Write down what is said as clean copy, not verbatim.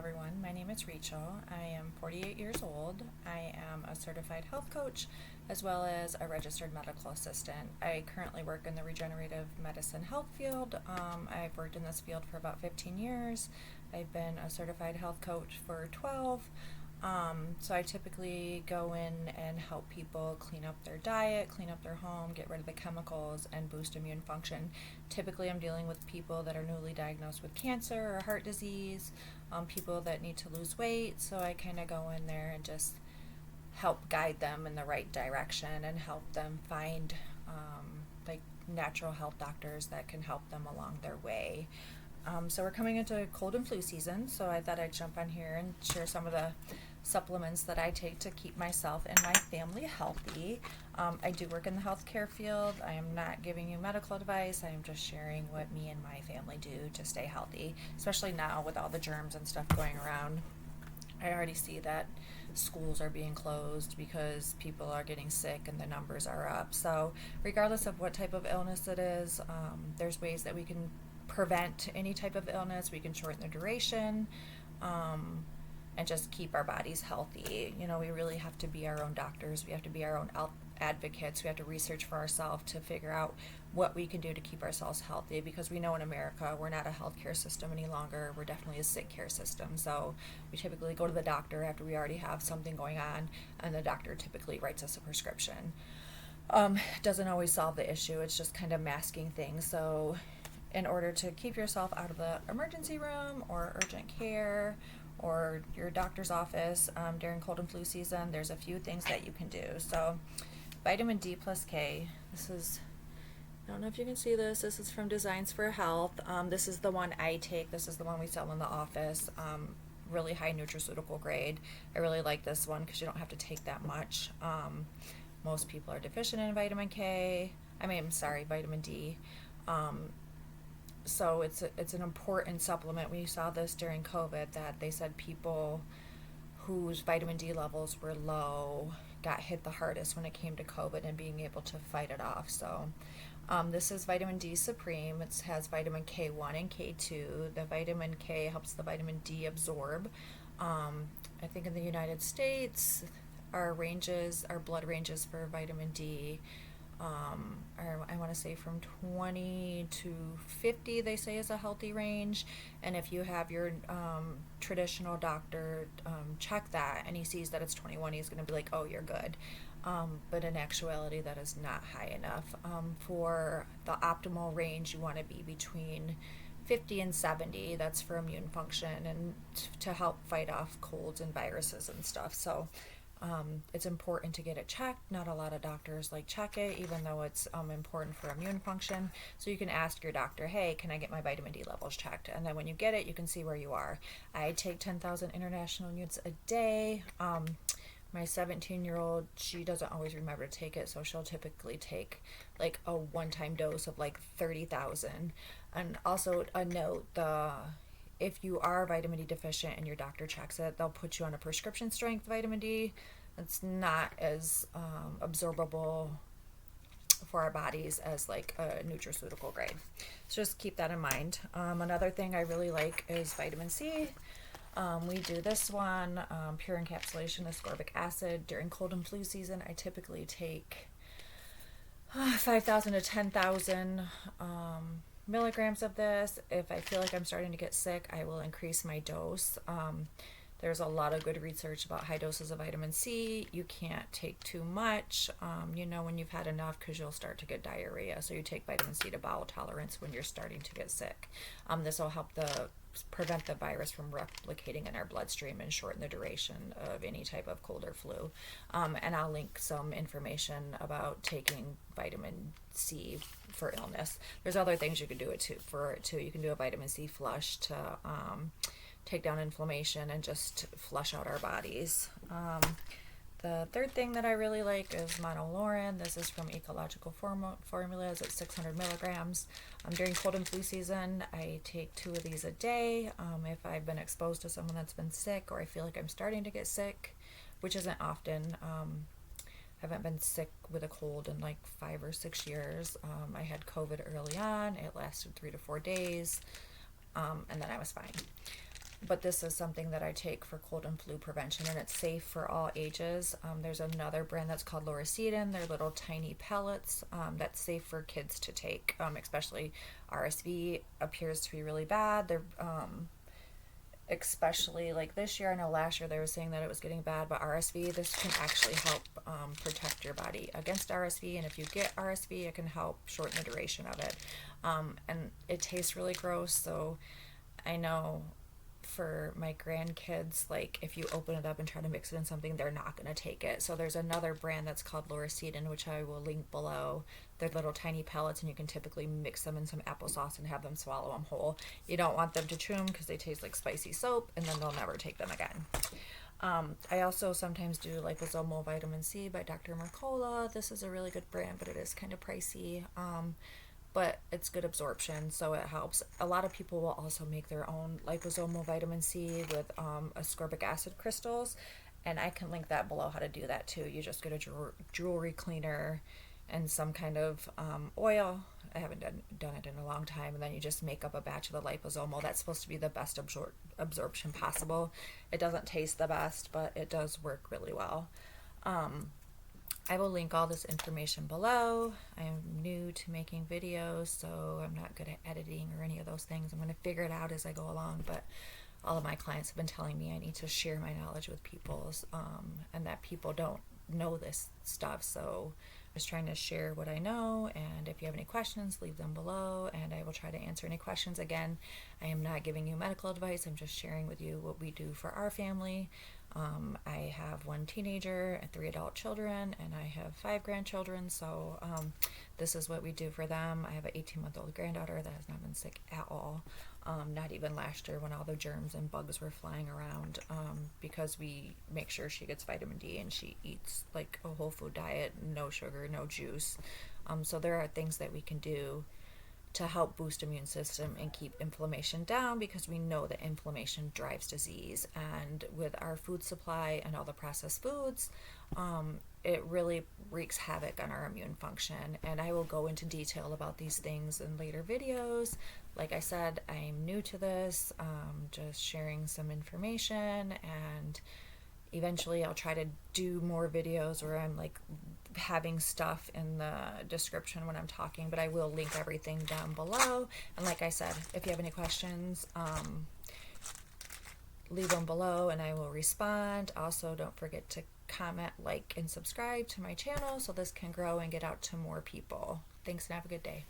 everyone. My name is Rachel. I am 48 years old. I am a certified health coach as well as a registered medical assistant. I currently work in the regenerative medicine health field. I've worked in this field for about 15 years. I've been a certified health coach for 12. So I typically go in and help people clean up their diet, clean up their home, get rid of the chemicals, and boost immune function. Typically, I'm dealing with people that are newly diagnosed with cancer or heart disease, people that need to lose weight. So I kind of go in there and just help guide them in the right direction and help them find like natural health doctors that can help them along their way. So we're coming into cold and flu season, so I thought I'd jump on here and share some of the supplements that I take to keep myself and my family healthy. I do work in the healthcare field. I am not giving you medical advice. I am just sharing what me and my family do to stay healthy, especially now with all the germs and stuff going around. I already see that schools are being closed because people are getting sick and the numbers are up. So regardless of what type of illness it is, there's ways that we can prevent any type of illness. We can shorten the duration, and just keep our bodies healthy. You know, we really have to be our own doctors. We have to be our own advocates. We have to research for ourselves to figure out what we can do to keep ourselves healthy, because we know in America we're not a healthcare system any longer. We're definitely a sick care system. So we typically go to the doctor after we already have something going on, and the doctor typically writes us a prescription. It doesn't always solve the issue. It's just kind of masking things. So in order to keep yourself out of the emergency room or urgent care or your doctor's office during cold and flu season, there's a few things that you can do. So vitamin D plus K, this is, I don't know if you can see this, this is from Designs for Health. This is the one I take. This is the one we sell in the office. Really high nutraceutical grade. I really like this one because you don't have to take that much. Most people are deficient in vitamin K. Vitamin D. So it's an important supplement. We saw this during COVID, that they said people whose vitamin D levels were low got hit the hardest when it came to COVID and being able to fight it off. So this is vitamin D Supreme. It has vitamin K1 and K2. The vitamin K helps the vitamin D absorb. I think in the United States, our blood ranges for vitamin D, I want to say from 20 to 50, they say, is a healthy range. And if you have your traditional doctor check that and he sees that it's 21, he's going to be like, oh, you're good. But in actuality, that is not high enough. For the optimal range, you want to be between 50 and 70. That's for immune function and to help fight off colds and viruses and stuff. So it's important to get it checked. Not a lot of doctors check it, even though it's important for immune function. So you can ask your doctor, hey, can I get my vitamin D levels checked? And then when you get it, you can see where you are. I take 10,000 international units a day. My 17-year-old, she doesn't always remember to take it, so she'll typically take a one-time dose of 30,000. And also a note, if you are vitamin D deficient and your doctor checks it, they'll put you on a prescription strength vitamin D. It's not as absorbable for our bodies as a nutraceutical grade. So just keep that in mind. Another thing I really like is vitamin C. We do this one, pure encapsulation ascorbic acid. During cold and flu season, I typically take 5,000 to 10,000 milligrams of this. If I feel like I'm starting to get sick, I will increase my dose. There's a lot of good research about high doses of vitamin C. You can't take too much, when you've had enough, because you'll start to get diarrhea. So you take vitamin C to bowel tolerance when you're starting to get sick. This will help prevent the virus from replicating in our bloodstream and shorten the duration of any type of cold or flu. And I'll link some information about taking vitamin C for illness. There's other things you can do it too. You can do a vitamin C flush to take down inflammation and just flush out our bodies. The third thing that I really like is monolaurin. This is from Ecological Formulas at 600 milligrams. During cold and flu season, I take 2 of these a day. If I've been exposed to someone that's been sick, or I feel like I'm starting to get sick, which isn't often. I haven't been sick with a cold in 5 or 6 years. I had COVID early on. It lasted 3 to 4 days, and then I was fine. but this is something that I take for cold and flu prevention, and it's safe for all ages. There's another brand that's called Loracetin. They're little tiny pellets that's safe for kids to take, especially RSV appears to be really bad. They're especially like this year. I know last year they were saying that it was getting bad, but RSV, this can actually help protect your body against RSV. And if you get RSV, it can help shorten the duration of it. And it tastes really gross, so I know for my grandkids, like if you open it up and try to mix it in something, they're not going to take it. So there's another brand that's called Loracetin, which I will link below. They're little tiny pellets, and you can typically mix them in some applesauce and have them swallow them whole. You don't want them to chew them because they taste like spicy soap, and then they'll never take them again. I also sometimes do liposomal vitamin C by Dr. Mercola. This is a really good brand, but it is kind of pricey. But it's good absorption, so it helps. A lot of people will also make their own liposomal vitamin C with ascorbic acid crystals, and I can link that below how to do that too. You just get a jewelry cleaner and some kind of oil. I haven't done it in a long time, and then you just make up a batch of the liposomal. That's supposed to be the best absorption possible. It doesn't taste the best, but it does work really well. I will link all this information below. I am new to making videos, so I'm not good at editing or any of those things. I'm going to figure it out as I go along, but all of my clients have been telling me I need to share my knowledge with people, and that people don't know this stuff. So I'm just trying to share what I know, and if you have any questions, leave them below, and I will try to answer any questions. Again, I am not giving you medical advice. I'm just sharing with you what we do for our family. I have one teenager and 3 adult children, and I have 5 grandchildren, so this is what we do for them. I have an 18-month-old granddaughter that has not been sick at all, not even last year when all the germs and bugs were flying around, because we make sure she gets vitamin D and she eats like a whole food diet, no sugar, no juice. So there are things that we can do to help boost immune system and keep inflammation down, because we know that inflammation drives disease. And with our food supply and all the processed foods, it really wreaks havoc on our immune function. And I will go into detail about these things in later videos. Like I said, I'm new to this, just sharing some information, and eventually I'll try to do more videos where I'm like having stuff in the description when I'm talking, but I will link everything down below. And like I said, if you have any questions, leave them below and I will respond. Also, don't forget to comment, like, and subscribe to my channel so this can grow and get out to more people. Thanks, and have a good day.